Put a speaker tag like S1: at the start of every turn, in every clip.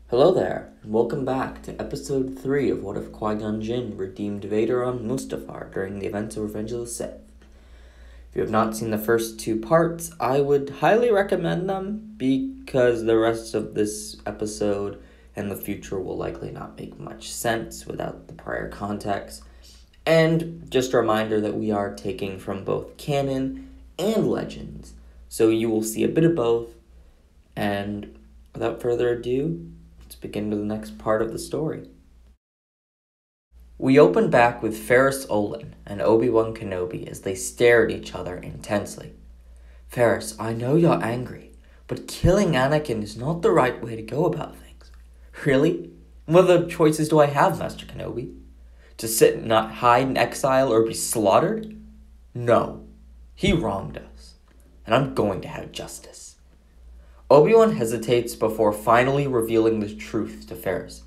S1: Hello there, and welcome back to episode 3 of What If Qui-Gon Jinn redeemed Vader on Mustafar during the events of Revenge of the Sith. If you have not seen the first two parts, I would highly recommend them because the rest of this episode and the future will likely not make much sense without the prior context. And just a reminder that we are taking from both canon and legends, so you will see a bit of both. And without further ado, let's begin with the next part of the story. We open back with Ferris Olin and Obi-Wan Kenobi as they stare at each other intensely. Ferris, I know you're angry, but killing Anakin is not the right way to go about things. Really? What other choices do I have, Master Kenobi? To sit and not hide in exile or be slaughtered? No. He wronged us, and I'm going to have justice. Obi-Wan hesitates before finally revealing the truth to Ferris.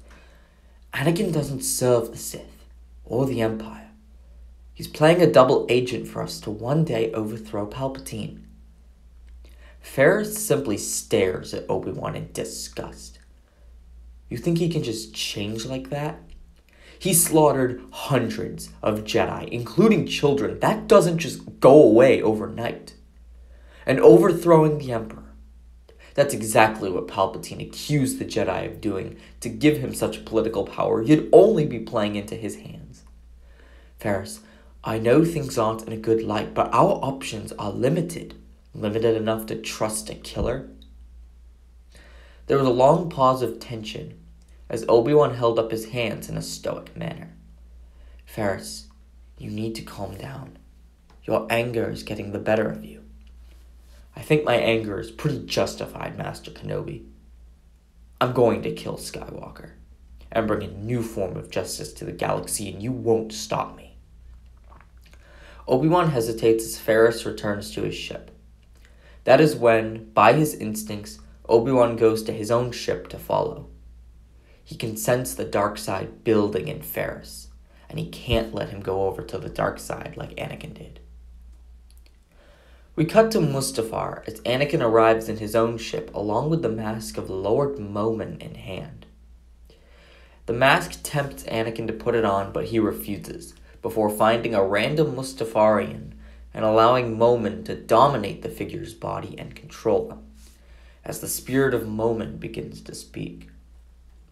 S1: Anakin doesn't serve the Sith or the Empire. He's playing a double agent for us to one day overthrow Palpatine. Ferris simply stares at Obi-Wan in disgust. You think he can just change like that? He slaughtered hundreds of Jedi, including children. That doesn't just go away overnight. And overthrowing the Emperor. That's exactly what Palpatine accused the Jedi of doing to give him such political power. He'd only be playing into his hands. Ferris, I know things aren't in a good light, but our options are limited. Limited enough to trust a killer? There was a long pause of tension as Obi-Wan held up his hands in a stoic manner. Ferris, you need to calm down. Your anger is getting the better of you. I think my anger is pretty justified, Master Kenobi. I'm going to kill Skywalker and bring a new form of justice to the galaxy, and you won't stop me. Obi-Wan hesitates as Ferris returns to his ship. That is when, by his instincts, Obi-Wan goes to his own ship to follow. He can sense the dark side building in Ferris, and he can't let him go over to the dark side like Anakin did. We cut to Mustafar as Anakin arrives in his own ship along with the mask of Lord Momin in hand. The mask tempts Anakin to put it on, but he refuses, before finding a random Mustafarian and allowing Momin to dominate the figure's body and control them, as the spirit of Momin begins to speak.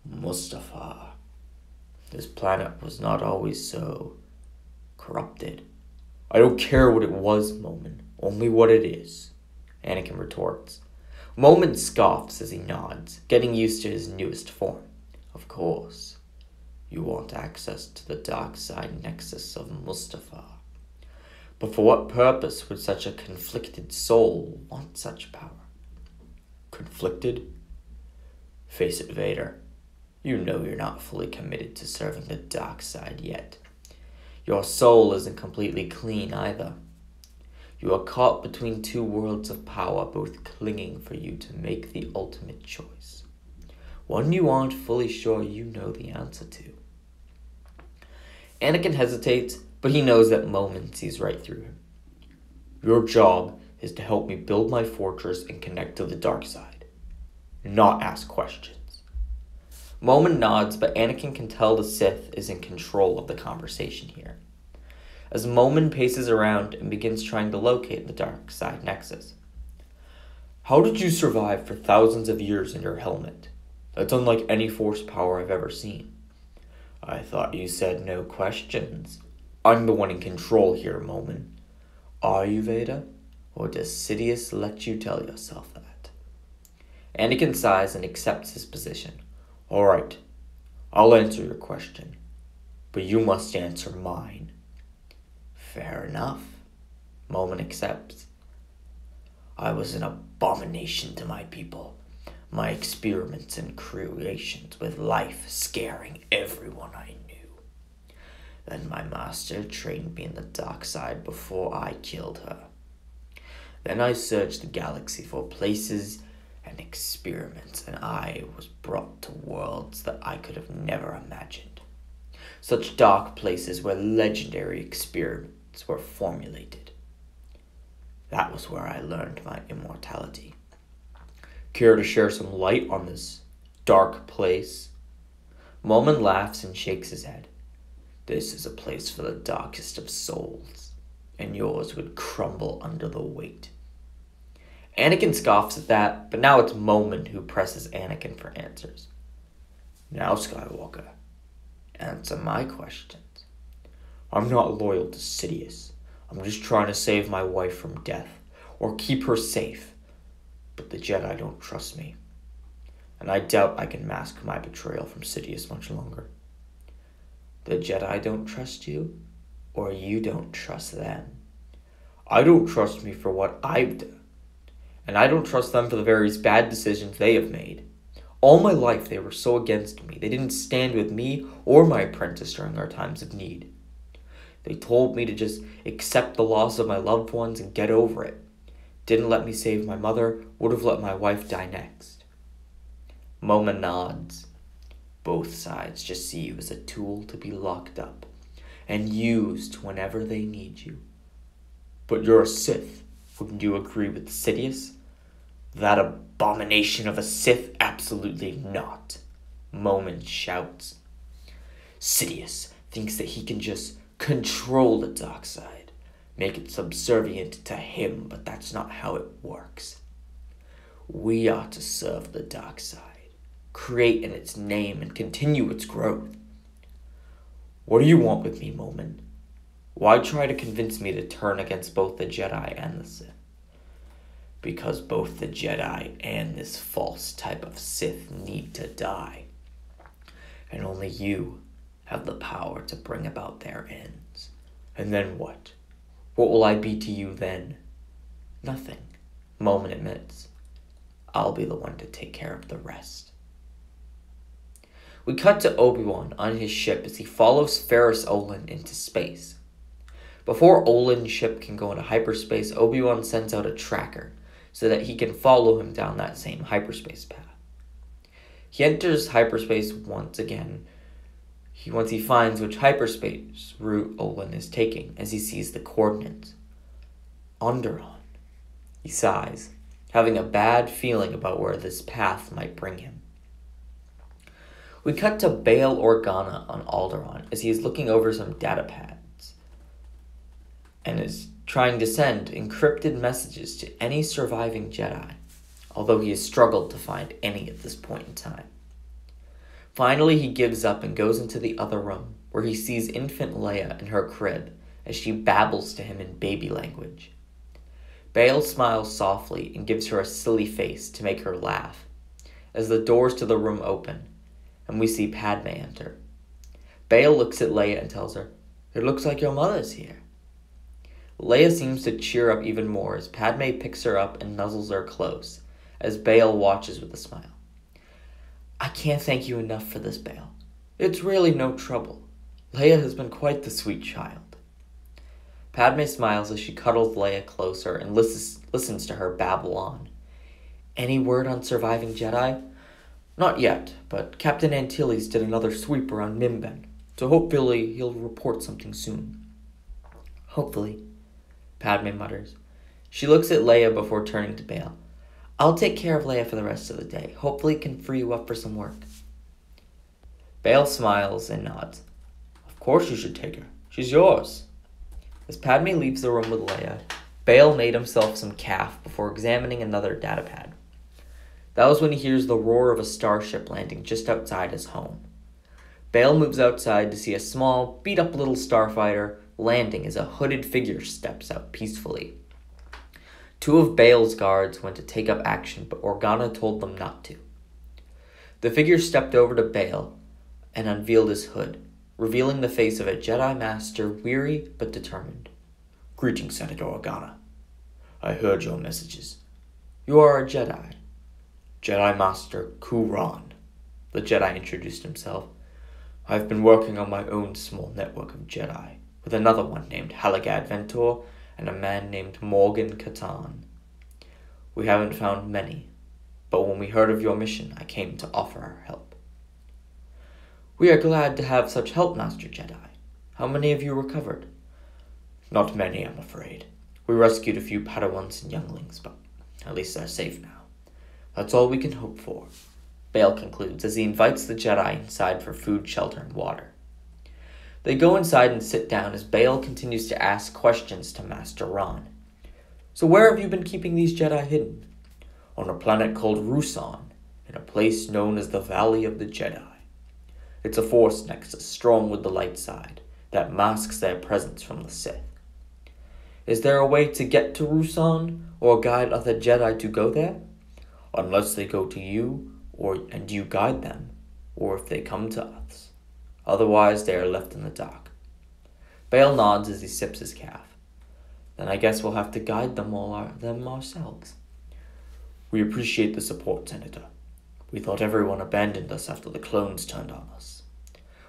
S1: Mustafar, this planet was not always so corrupted. I don't care what it was, Momin. Only what it is, Anakin retorts. Momin scoffs as he nods, getting used to his newest form. Of course, you want access to the dark side nexus of Mustafar. But for what purpose would such a conflicted soul want such power? Conflicted? Face it, Vader. You know you're not fully committed to serving the dark side yet. Your soul isn't completely clean either. You are caught between two worlds of power, both clinging for you to make the ultimate choice. One you aren't fully sure you know the answer to. Anakin hesitates, but he knows that Momin sees right through him. Your job is to help me build my fortress and connect to the dark side, not ask questions. Momin nods, but Anakin can tell the Sith is in control of the conversation here. As Momin paces around and begins trying to locate the dark side nexus. How did you survive for thousands of years in your helmet? That's unlike any force power I've ever seen. I thought you said no questions. I'm the one in control here, Momin. Are you, Vader? Or does Sidious let you tell yourself that? Anakin sighs and accepts his position. All right, I'll answer your question, but you must answer mine. Fair enough, Momin accepts. I was an abomination to my people, my experiments and creations with life scaring everyone I knew. Then my master trained me in the dark side before I killed her. Then I searched the galaxy for places and experiments, and I was brought to worlds that I could have never imagined. Such dark places where legendary experiments were formulated. That was where I learned my immortality. Care to share some light on this dark place? Molman laughs and shakes his head. This is a place for the darkest of souls, and yours would crumble under the weight. Anakin scoffs at that, but now it's Molman who presses Anakin for answers. Now, Skywalker, answer my questions. I'm not loyal to Sidious. I'm just trying to save my wife from death, or keep her safe. But the Jedi don't trust me, and I doubt I can mask my betrayal from Sidious much longer. The Jedi don't trust you, or you don't trust them. I don't trust me for what I've done, and I don't trust them for the various bad decisions they have made. All my life they were so against me. They didn't stand with me or my apprentice during our times of need. They told me to just accept the loss of my loved ones and get over it. Didn't let me save my mother, would have let my wife die next. Moma nods. Both sides just see you as a tool to be locked up and used whenever they need you. But you're a Sith. Wouldn't you agree with Sidious? That abomination of a Sith? Absolutely not. Momin shouts. Sidious thinks that he can just control the dark side, make it subservient to him, but that's not how it works. We are to serve the dark side, create in its name, and continue its growth. What do you want with me, Momin? Why try to convince me to turn against both the Jedi and the Sith? Because both the Jedi and this false type of Sith need to die. And only you have the power to bring about their ends. And then what? What will I be to you then? Nothing, Momin admits. I'll be the one to take care of the rest. We cut to Obi-Wan on his ship as he follows Ferrus Olin into space. Before Olin's ship can go into hyperspace, Obi-Wan sends out a tracker so that he can follow him down that same hyperspace path. He enters hyperspace once again, once he finds which hyperspace route Olin is taking, as he sees the coordinates. Onderon. He sighs, having a bad feeling about where this path might bring him. We cut to Bail Organa on Alderaan as he is looking over some data pads and is trying to send encrypted messages to any surviving Jedi, although he has struggled to find any at this point in time. Finally, he gives up and goes into the other room, where he sees infant Leia in her crib as she babbles to him in baby language. Bail smiles softly and gives her a silly face to make her laugh, as the doors to the room open, and we see Padme enter. Bail looks at Leia and tells her, "It looks like your mother's here." Leia seems to cheer up even more as Padme picks her up and nuzzles her close, as Bail watches with a smile. "I can't thank you enough for this, Bail. It's really no trouble. Leia has been quite the sweet child." Padme smiles as she cuddles Leia closer and listens to her babble on. "Any word on surviving Jedi?" "Not yet, but Captain Antilles did another sweep around Mimban, so hopefully he'll report something soon." "Hopefully," Padme mutters. She looks at Leia before turning to Bail. "I'll take care of Leia for the rest of the day. Hopefully it can free you up for some work." Bail smiles and nods. "Of course you should take her. She's yours." As Padme leaves the room with Leia, Bail made himself some calf before examining another datapad. That was when he hears the roar of a starship landing just outside his home. Bail moves outside to see a small, beat-up little starfighter landing as a hooded figure steps out peacefully. Two of Bail's guards went to take up action, but Organa told them not to. The figure stepped over to Bail and unveiled his hood, revealing the face of a Jedi Master, weary but determined. "Greetings, Senator Organa. I heard your messages. You are a Jedi." "Jedi Master Kuran," the Jedi introduced himself. "I've been working on my own small network of Jedi, with another one named Halagad Ventor and a man named Morgan Katan. We haven't found many, but when we heard of your mission, I came to offer our help." "We are glad to have such help, Master Jedi. How many of you recovered?" "Not many, I'm afraid. We rescued a few Padawans and younglings, but at least they're safe now. That's all we can hope for." Bail concludes as he invites the Jedi inside for food, shelter, and water. They go inside and sit down as Bail continues to ask questions to Master Ron. So where have you been keeping these Jedi hidden? On a planet called Ruusan, in a place known as the Valley of the Jedi. It's a force nexus strong with the light side that masks their presence from the Sith. Is there a way to get to Ruusan or guide other Jedi to go there? Unless they go to you and you guide them, or if they come to us. Otherwise, they are left in the dark. Bail nods as he sips his caf. Then I guess we'll have to guide them ourselves. We appreciate the support, Senator. We thought everyone abandoned us after the clones turned on us.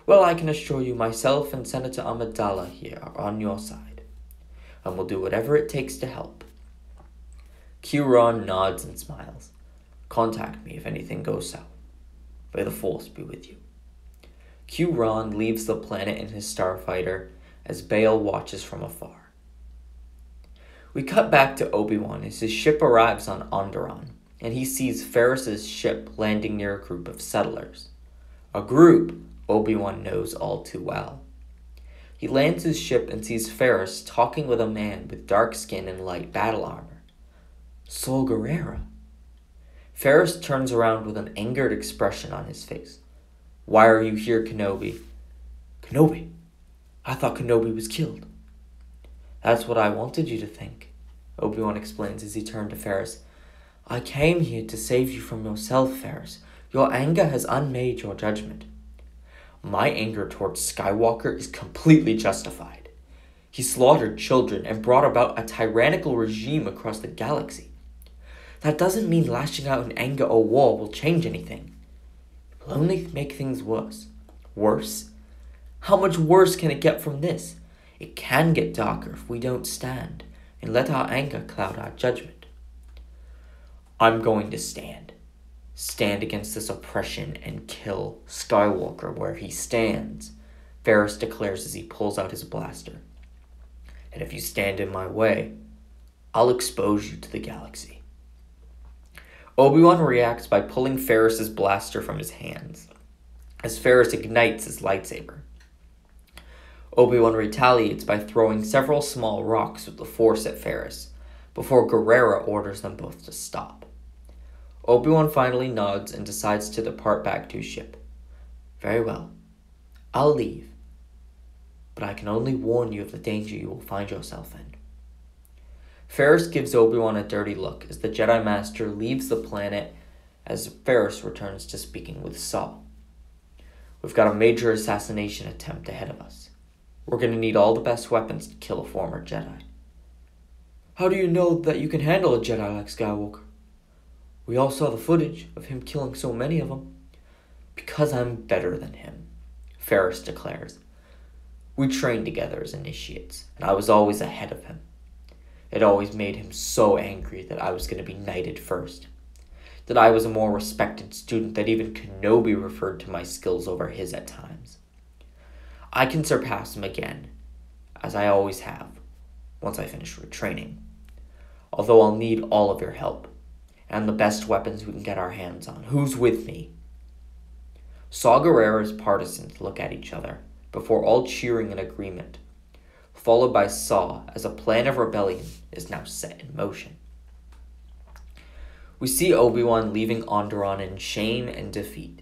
S1: Well, I can assure you myself and Senator Amidala here are on your side, and will do whatever it takes to help. Q-Ron nods and smiles. Contact me if anything goes south. May the Force be with you. Q-Ron leaves the planet in his starfighter as Bail watches from afar. We cut back to Obi-Wan as his ship arrives on Onderon, and he sees Ferris's ship landing near a group of settlers. A group Obi-Wan knows all too well. He lands his ship and sees Ferris talking with a man with dark skin and light battle armor. Saw Gerrera. Ferris turns around with an angered expression on his face. Why are you here, Kenobi? Kenobi? I thought Kenobi was killed. That's what I wanted you to think, Obi-Wan explains as he turned to Ferris. I came here to save you from yourself, Ferris. Your anger has unmade your judgment. My anger towards Skywalker is completely justified. He slaughtered children and brought about a tyrannical regime across the galaxy. That doesn't mean lashing out in anger or war will change anything. It will only make things worse. Worse? How much worse can it get from this? It can get darker if we don't stand and let our anger cloud our judgment. I'm going to stand. Stand against this oppression and kill Skywalker where he stands, Ferris declares as he pulls out his blaster. And if you stand in my way, I'll expose you to the galaxy. Obi-Wan reacts by pulling Ferris's blaster from his hands, as Ferris ignites his lightsaber. Obi-Wan retaliates by throwing several small rocks with the Force at Ferris, before Gerrera orders them both to stop. Obi-Wan finally nods and decides to depart back to his ship. Very well. I'll leave. But I can only warn you of the danger you will find yourself in. Ferris gives Obi-Wan a dirty look as the Jedi Master leaves the planet as Ferris returns to speaking with Saw. We've got a major assassination attempt ahead of us. We're going to need all the best weapons to kill a former Jedi. How do you know that you can handle a Jedi like Skywalker? We all saw the footage of him killing so many of them. Because I'm better than him, Ferris declares. We trained together as initiates, and I was always ahead of him. It always made him so angry that I was going to be knighted first. That I was a more respected student, that even Kenobi referred to my skills over his at times. I can surpass him again, as I always have, once I finish retraining. Although I'll need all of your help, and the best weapons we can get our hands on. Who's with me? Saw Gerrera's partisans look at each other, before all cheering in agreement, followed by Saw as a plan of rebellion is now set in motion. We see Obi-Wan leaving Onderon in shame and defeat.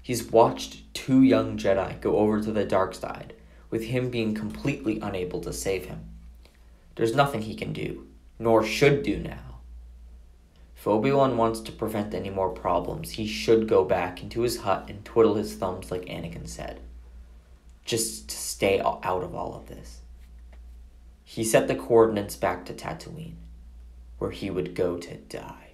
S1: He's watched 2 young Jedi go over to the dark side, with him being completely unable to save him. There's nothing he can do, nor should do now. If Obi-Wan wants to prevent any more problems, he should go back into his hut and twiddle his thumbs like Anakin said. Just to stay out of all of this. He set the coordinates back to Tatooine, where he would go to die.